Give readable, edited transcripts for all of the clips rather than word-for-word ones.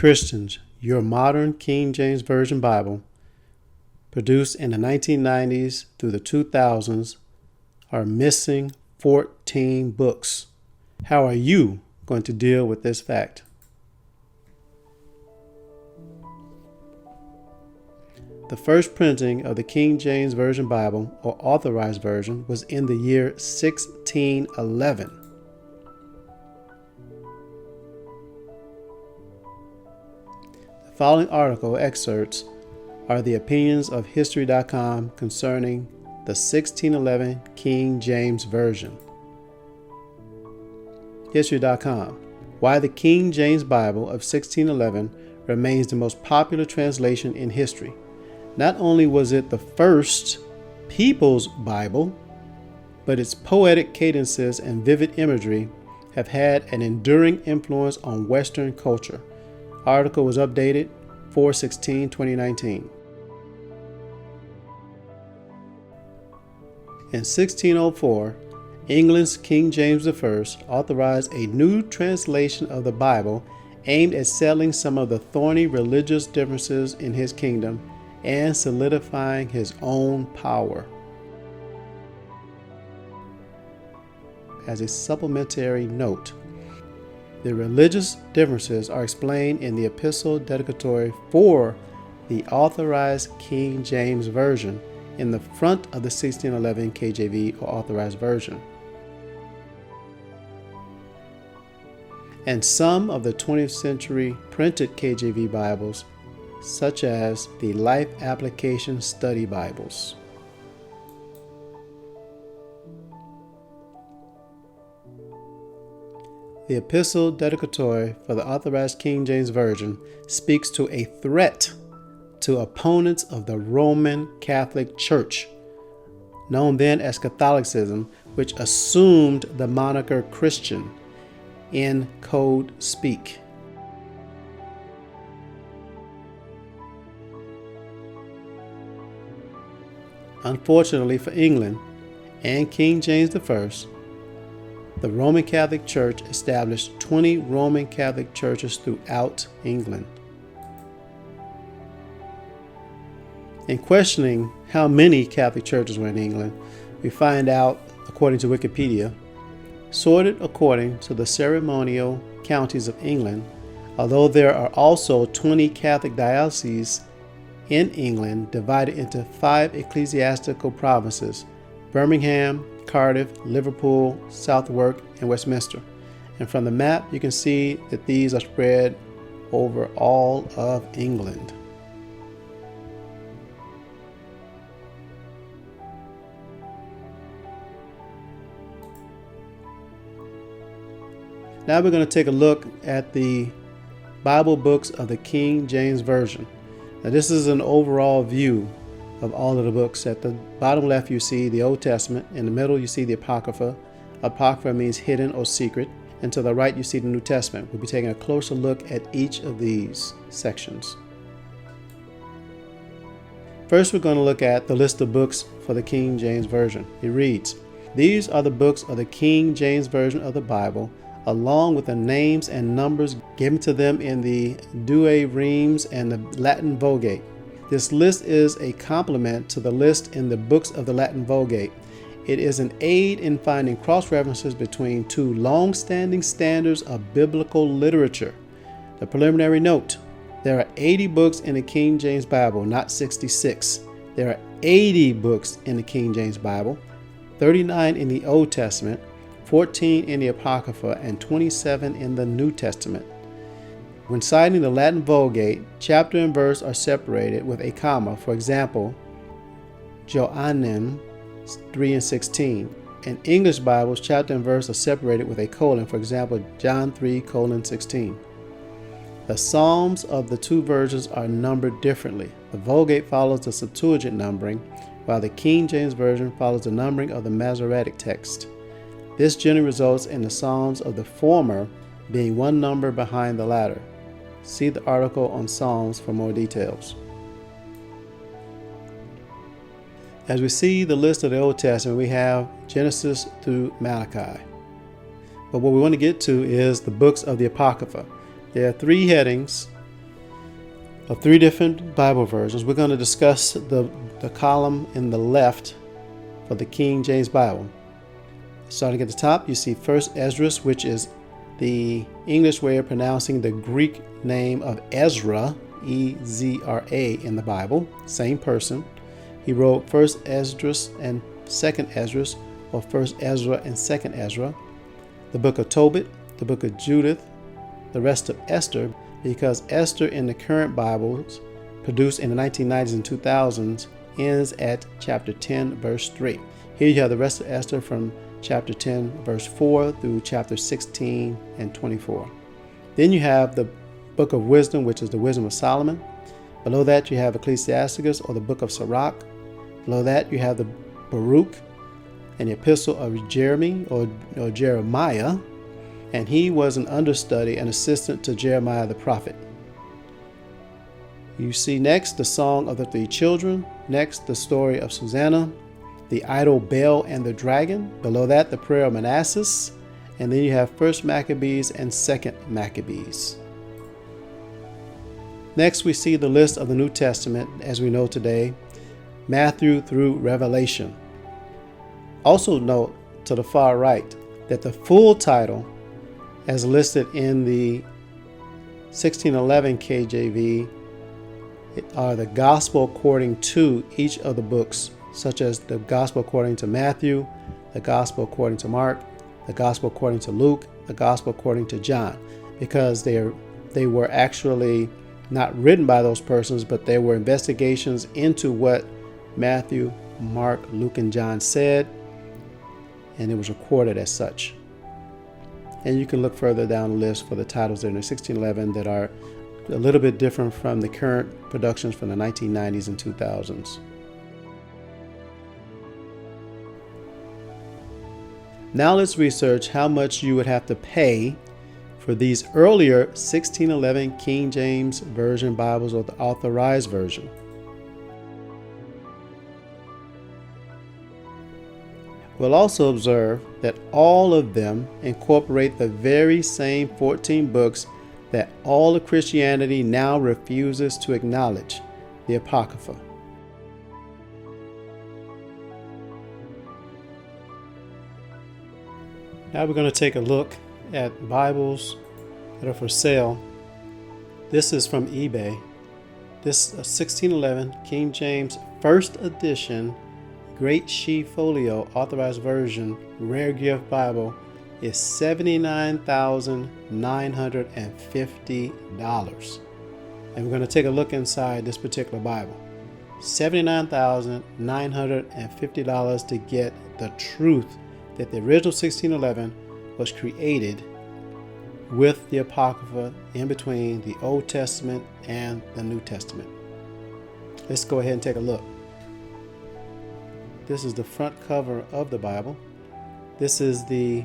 Christians, your modern King James Version Bible, produced in the 1990s through the 2000s, are missing 14 books. How are you going to deal with this fact? The first printing of the King James Version Bible, or Authorized Version, was in the year 1611. The following article excerpts are the opinions of History.com concerning the 1611 King James Version. History.com: Why the King James Bible of 1611 remains the most popular translation in history. Not only was it the first people's Bible, but its poetic cadences and vivid imagery have had an enduring influence on Western culture. Article was updated 4/16/2019. In 1604, England's King James I authorized a new translation of the Bible aimed at settling some of the thorny religious differences in his kingdom and solidifying his own power. As a supplementary note, the religious differences are explained in the epistle dedicatory for the Authorized King James Version in the front of the 1611 KJV, or Authorized Version. And some of the 20th century printed KJV Bibles, such as the Life Application Study Bibles. The epistle dedicatory for the Authorized King James Version speaks to a threat to opponents of the Roman Catholic Church, known then as Catholicism, which assumed the moniker Christian in code speak. Unfortunately for England and King James I, the Roman Catholic Church established 20 Roman Catholic churches throughout England. In questioning how many Catholic churches were in England, we find out, according to Wikipedia, sorted according to the ceremonial counties of England, although there are also 20 Catholic dioceses in England divided into 5 ecclesiastical provinces: Birmingham, Cardiff, Liverpool, Southwark, and Westminster. And from the map, you can see that these are spread over all of England. Now we're going to take a look at the Bible books of the King James Version. Now this is an overall view of all of the books. At the bottom left you see the Old Testament, in the middle you see the Apocrypha. Apocrypha means hidden or secret, and to the right you see the New Testament. We'll be taking a closer look at each of these sections. First, we're going to look at the list of books for the King James Version. It reads, "These are the books of the King James Version of the Bible, along with the names and numbers given to them in the Douay Rheims and the Latin Vulgate. This list is a complement to the list in the books of the Latin Vulgate. It is an aid in finding cross-references between two long-standing standards of biblical literature. The preliminary note: there are 80 books in the King James Bible, not 66. There are 80 books in the King James Bible, 39 in the Old Testament, 14 in the Apocrypha, and 27 in the New Testament. When citing the Latin Vulgate, chapter and verse are separated with a comma. For example, Johannem 3:16. In English Bibles, chapter and verse are separated with a colon. For example, John 3:16. The Psalms of the two versions are numbered differently. The Vulgate follows the Septuagint numbering, while the King James Version follows the numbering of the Masoretic text. This generally results in the Psalms of the former being one number behind the latter. See the article on Psalms for more details. As we see the list of the Old Testament, we have Genesis through Malachi. But what we want to get to is the books of the Apocrypha. There are 3 headings of 3 different Bible versions. We're going to discuss the column in the left for the King James Bible. Starting at the top, you see First Esdras, which is the English way of pronouncing the Greek name of Ezra, E-Z-R-A, in the Bible. Same person. He wrote First Esdras and Second Esdras, or First Ezra and Second Ezra. The book of Tobit, the book of Judith, the rest of Esther, because Esther in the current Bibles produced in the 1990s and 2000s ends at chapter 10, verse 3. Here you have the rest of Esther from chapter 10, verse 4 through chapter 16 and 24. Then you have the book of wisdom, which is the wisdom of Solomon. Below that you have Ecclesiasticus, or the book of Sirach. Below that you have the Baruch and the epistle of Jeremy or Jeremiah. And he was an understudy and assistant to Jeremiah the prophet. You see next the Song of the Three Children. Next, the story of Susanna, the idol Baal and the dragon. Below that, the prayer of Manasseh. And then you have First Maccabees and Second Maccabees. Next, we see the list of the New Testament as we know today, Matthew through Revelation. Also note to the far right that the full title, as listed in the 1611 KJV, are the Gospel according to each of the books, such as the Gospel according to Matthew, the Gospel according to Mark, the Gospel according to Luke, the Gospel according to John, because they were actually not written by those persons, but they were investigations into what Matthew, Mark, Luke, and John said, and it was recorded as such. And you can look further down the list for the titles there in the 1611 that are a little bit different from the current productions from the 1990s and 2000s. Now let's research how much you would have to pay for these earlier 1611 King James Version Bibles, or the Authorized version. We'll also observe that all of them incorporate the very same 14 books that all of Christianity now refuses to acknowledge, the Apocrypha. Now we're going to take a look at Bibles that are for sale. This is from eBay. This 1611 King James First Edition Great Sheaf Folio Authorized Version Rare Gift Bible is $79,950. And we're going to take a look inside this particular Bible. $79,950 to get the truth that the original 1611 was created with the Apocrypha in between the Old Testament and the New Testament. Let's go ahead and take a look. This is the front cover of the Bible. This is the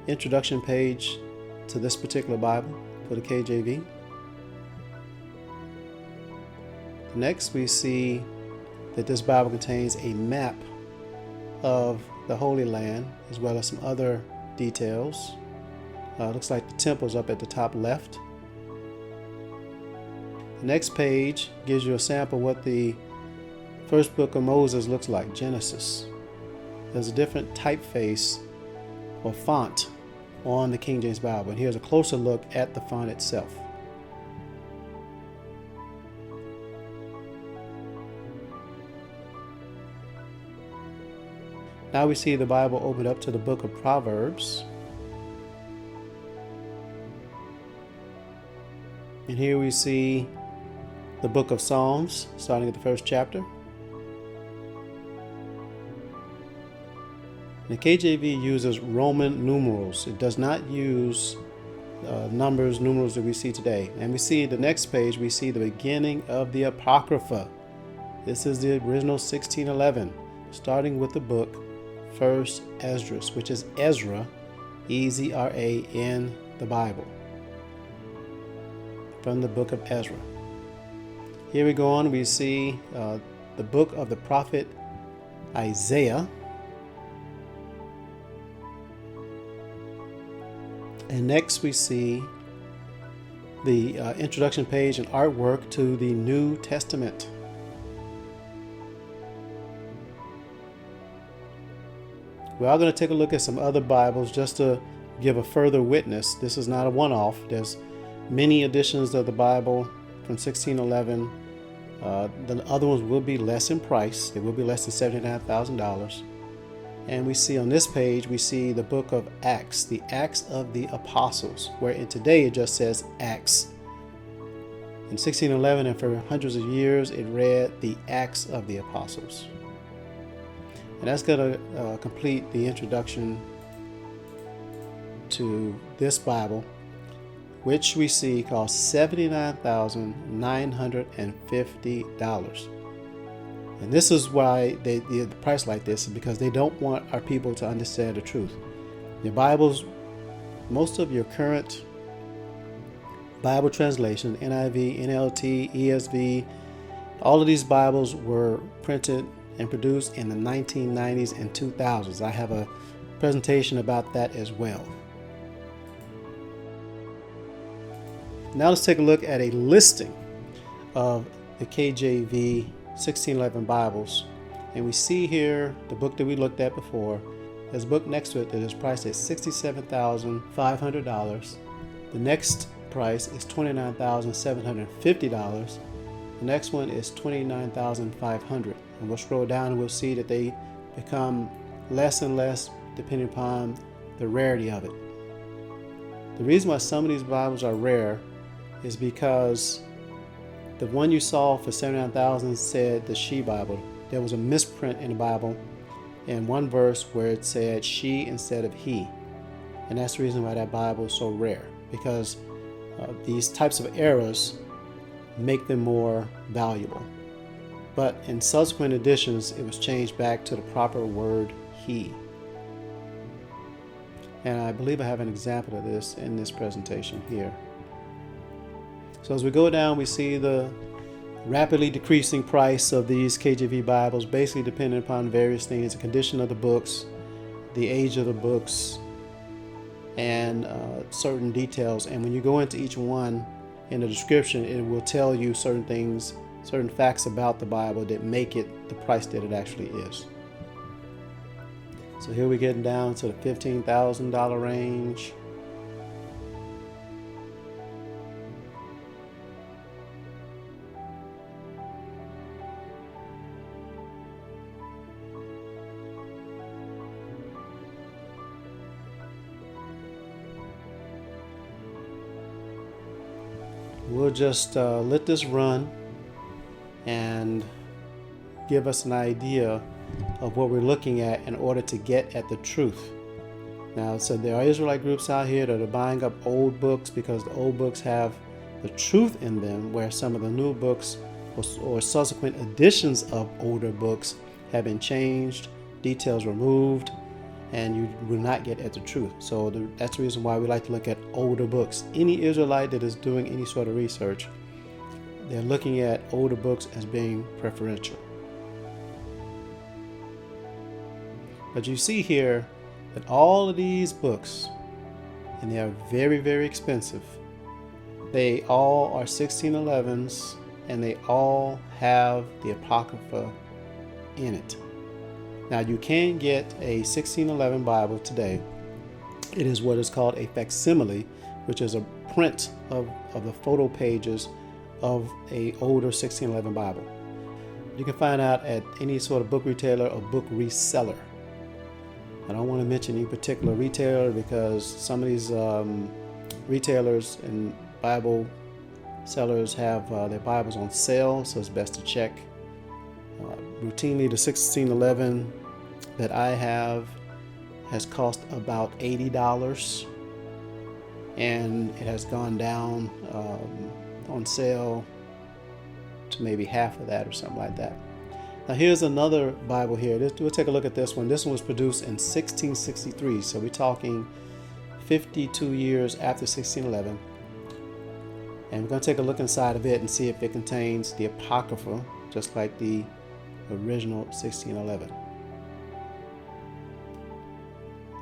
introduction page to this particular Bible for the KJV. Next, we see that this Bible contains a map of the Holy Land, as well as some other details. Looks like the temple's up at the top left. The next page gives you a sample of what the first book of Moses looks like, Genesis. There's a different typeface or font on the King James Bible, and here's a closer look at the font itself. Now we see the Bible open up to the book of Proverbs. And here we see the book of Psalms, starting at the first chapter. The KJV uses Roman numerals. It does not use numerals that we see today. And we see the next page, we see the beginning of the Apocrypha. This is the original 1611, starting with the book First Esdras, which is Ezra, E-Z-R-A, in the Bible, from the book of Ezra. Here we go on, we see the book of the prophet Isaiah. And next we see the introduction page and artwork to the New Testament. We are going to take a look at some other Bibles just to give a further witness. This is not a one-off. There's many editions of the Bible from 1611. The other ones will be less in price. They will be less than $79,000. And we see on this page, we see the book of Acts, the Acts of the Apostles, where in today it just says Acts. In 1611 and for hundreds of years, it read the Acts of the Apostles. And that's going to complete the introduction to this Bible, which we see costs $79,950. And this is why they did the price like this, because they don't want our people to understand the truth. Your Bibles, most of your current Bible translation, NIV, NLT, ESV, all of these Bibles were printed and produced in the 1990s and 2000s. I have a presentation about that as well. Now let's take a look at a listing of the KJV 1611 Bibles. And we see here the book that we looked at before. There's a book next to it that is priced at $67,500. The next price is $29,750. The next one is $29,500. And we'll scroll down and we'll see that they become less and less depending upon the rarity of it. The reason why some of these Bibles are rare is because the one you saw for $79,000 said the She Bible. There was a misprint in the Bible in one verse where it said she instead of he. And that's the reason why that Bible is so rare, because these types of errors make them more valuable. But in subsequent editions, it was changed back to the proper word he. And I believe I have an example of this in this presentation here. So as we go down, we see the rapidly decreasing price of these KJV Bibles, basically depending upon various things: the condition of the books, the age of the books, and certain details. And when you go into each one in the description, it will tell you certain things, certain facts about the Bible that make it the price that it actually is. So here we're getting down to the $15,000 range. We'll just let this run and give us an idea of what we're looking at in order to get at the truth. Now, so there are Israelite groups out here that are buying up old books because the old books have the truth in them, where some of the new books or subsequent editions of older books have been changed, details removed, and you will not get at the truth. So that's the reason why we like to look at older books. Any Israelite that is doing any sort of research, they're looking at older books as being preferential. But you see here that all of these books, and they are very, very expensive, they all are 1611s, and they all have the Apocrypha in it. Now, you can get a 1611 Bible today. It is what is called a facsimile, which is a print of the photo pages of a older 1611 Bible. You can find out at any sort of book retailer or book reseller. I don't want to mention any particular retailer because some of these retailers and Bible sellers have their Bibles on sale, so it's best to check. Routinely, the 1611 that I have has cost about $80, and it has gone down on sale to maybe half of that or something like that. Now here's another Bible here. We'll take a look at this one. This one was produced in 1663, so we're talking 52 years after 1611. And we're going to take a look inside of it and see if it contains the Apocrypha, just like the original 1611.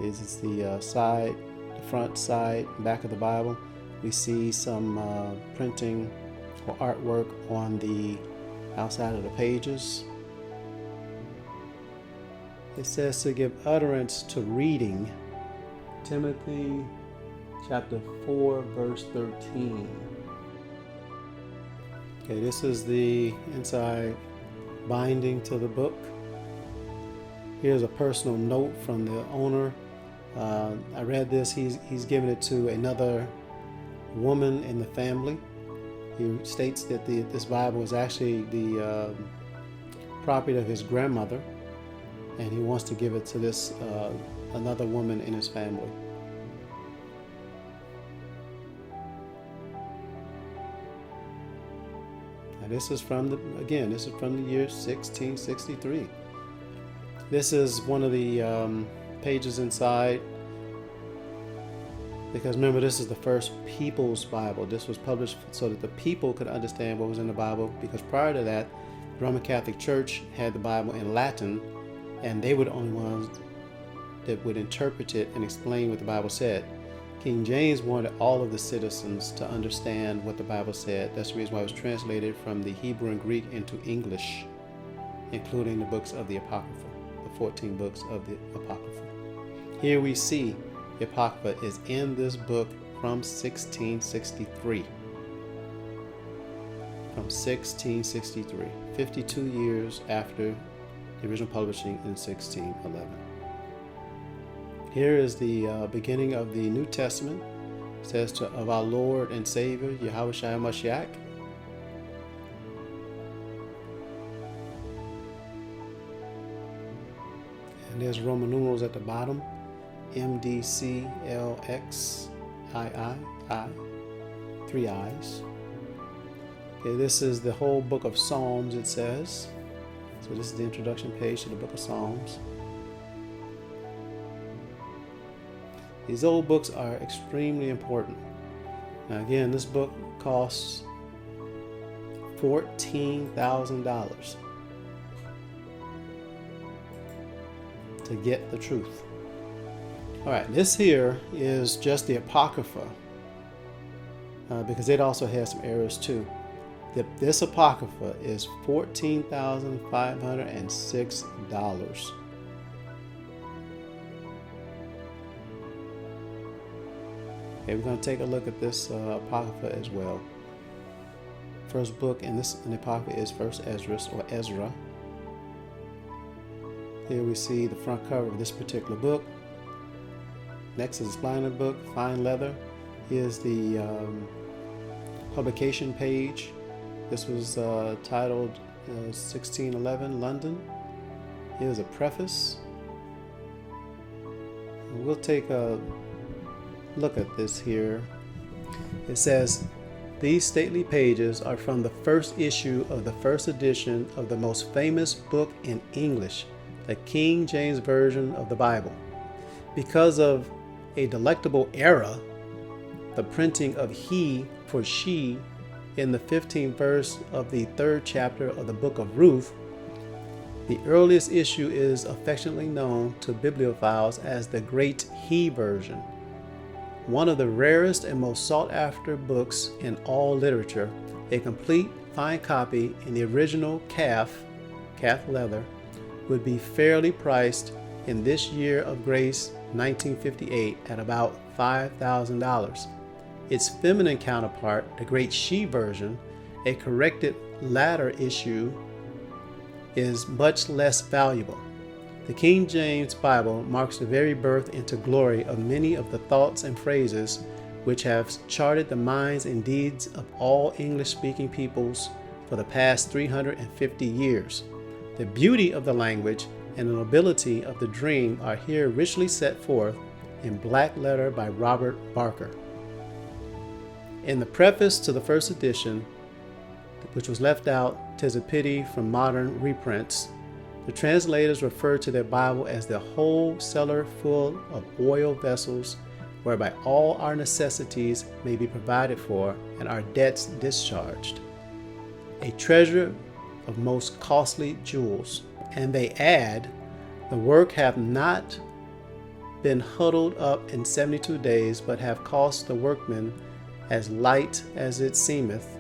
This is the side, the front, side, and back of the Bible. We see some printing or artwork on the outside of the pages. It says to give utterance to reading. Timothy chapter 4, verse 13. Okay, this is the inside binding to the book. Here's a personal note from the owner. I read this. He's given it to another woman in the family. He states that this Bible is actually the property of his grandmother, and he wants to give it to this another woman in his family. Now this is from the year 1663. This is one of the pages inside, because remember, this is the first people's Bible. This was published so that the people could understand what was in the Bible, because prior to that, the Roman Catholic Church had the Bible in Latin, and they were the only ones that would interpret it and explain what the Bible said. King James wanted all of the citizens to understand what the Bible said. That's the reason why it was translated from the Hebrew and Greek into English, including the books of the Apocrypha, the 14 books of the Apocrypha. Here we see the Apocrypha is in this book from 1663. From 1663, 52 years after the original publishing in 1611. Here is the beginning of the New Testament. It says of our Lord and Savior, Yahushua Mashiach. And there's Roman numerals at the bottom. MDCLXII, 3 I's. Okay, this is the whole book of Psalms, it says. So this is the introduction page to the book of Psalms. These old books are extremely important. Now again, this book costs $14,000 to get the truth. All right, this here is just the Apocrypha, because it also has some errors too. This Apocrypha is $14,506. Okay, we're going to take a look at this Apocrypha as well. First book in the Apocrypha is First Esdras, or Ezra. Here we see the front cover of this particular book. Next is the spine of the book, fine leather. Here's the publication page. This was titled 1611 London. Here's a preface. We'll take a look at this here. It says, these stately pages are from the first issue of the first edition of the most famous book in English, the King James Version of the Bible. Because of a delectable error, the printing of he for she in the 15th verse of the 3rd chapter of the book of Ruth, the earliest issue is affectionately known to bibliophiles as the Great He Version. One of the rarest and most sought after books in all literature, a complete fine copy in the original calf leather, would be fairly priced in this year of grace 1958 at about $5,000. Its feminine counterpart, the Great She Version, a corrected latter issue, is much less valuable. The King James Bible marks the very birth into glory of many of the thoughts and phrases which have charted the minds and deeds of all English-speaking peoples for the past 350 years. The beauty of the language and the nobility of the dream are here richly set forth in black letter by Robert Barker. In the preface to the first edition, which was left out, 'tis a pity, from modern reprints, the translators refer to their Bible as the whole cellar full of oil vessels, whereby all our necessities may be provided for and our debts discharged. A treasure of most costly jewels. And they add, the work hath not been huddled up in 72 days, but have cost the workmen as light as it seemeth,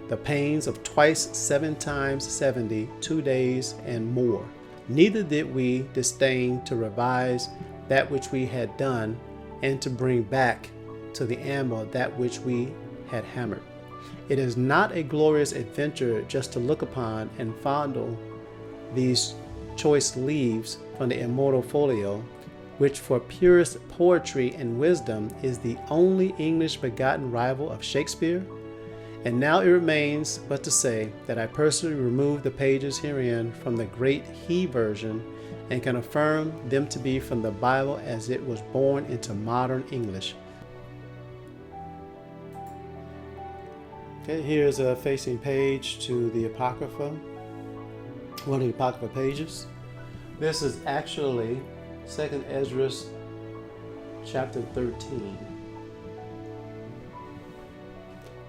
the pains of twice 7 times 70, 2 days and more. Neither did we disdain to revise that which we had done, and to bring back to the anvil that which we had hammered. It is not a glorious adventure just to look upon and fondle these choice leaves from the immortal folio, which for purest poetry and wisdom is the only English begotten rival of Shakespeare? And now it remains but to say that I personally removed the pages herein from the great He version, and can affirm them to be from the Bible as it was born into modern English. Okay, here's a facing page to the Apocrypha, one of the Apocrypha pages. This is actually 2nd Ezra chapter 13.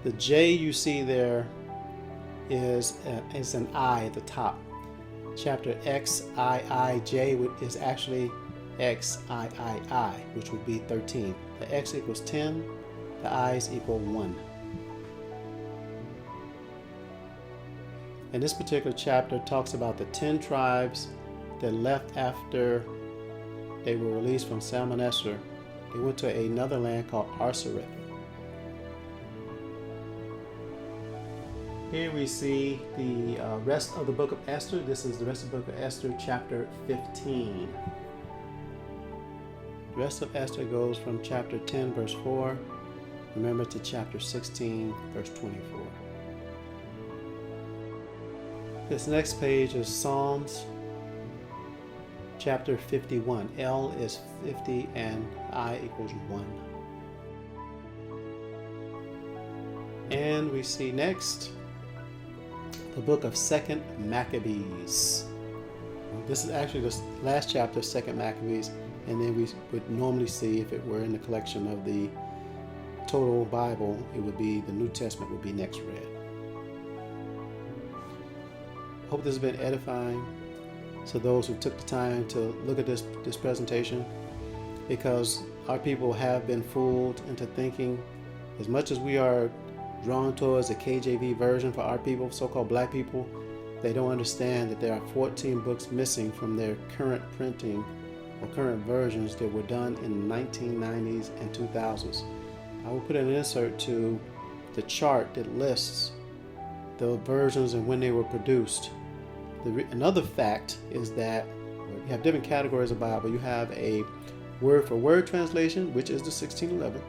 The J you see there is an I at the top. Chapter XIIJ is actually XIII, which would be 13. The X equals 10, the I's equal 1. And this particular chapter talks about the 10 tribes that left after they were released from Salmanassar. They went to another land called Arsaret. Here we see the rest of the book of Esther. This is the rest of the book of Esther, chapter 15. The rest of Esther goes from chapter 10, verse 4, remember, to chapter 16, verse 24. This next page is Psalms, chapter 51. L is 50 and I equals 1. And we see next the book of 2nd Maccabees. This is actually the last chapter of 2nd Maccabees, and then we would normally see, if it were in the collection of the total Bible, it would be the New Testament would be next read. Hope this has been edifying to those who took the time to look at this presentation, because our people have been fooled into thinking, as much as we are drawn towards the KJV version for our people, so-called black people, they don't understand that there are 14 books missing from their current printing or current versions that were done in the 1990s and 2000s. I will put an insert to the chart that lists the versions and when they were produced. Another fact is that you have different categories of Bible. You have a word-for-word translation, which is the 1611.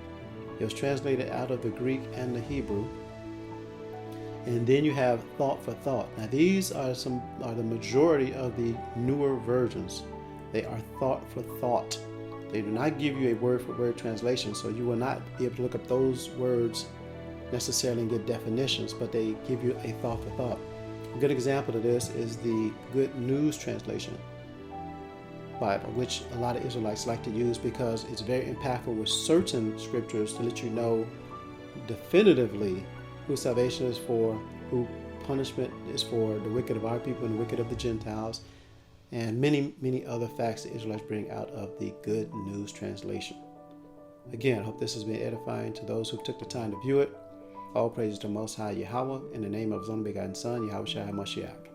It was translated out of the Greek and the Hebrew. And then you have thought for thought. Now these are the majority of the newer versions. They are thought for thought. They do not give you a word-for-word translation, so you will not be able to look up those words necessarily and get definitions, but they give you a thought for thought. A good example of this is the Good News Translation Bible, which a lot of Israelites like to use because it's very impactful with certain scriptures to let you know definitively who salvation is for, who punishment is for the wicked of our people and the wicked of the Gentiles, and many, many other facts the Israelites bring out of the Good News Translation. Again, I hope this has been edifying to those who took the time to view it. All praises to Most High Yahweh, in the name of His only begotten Son, Yahweh Shai HaMashiach.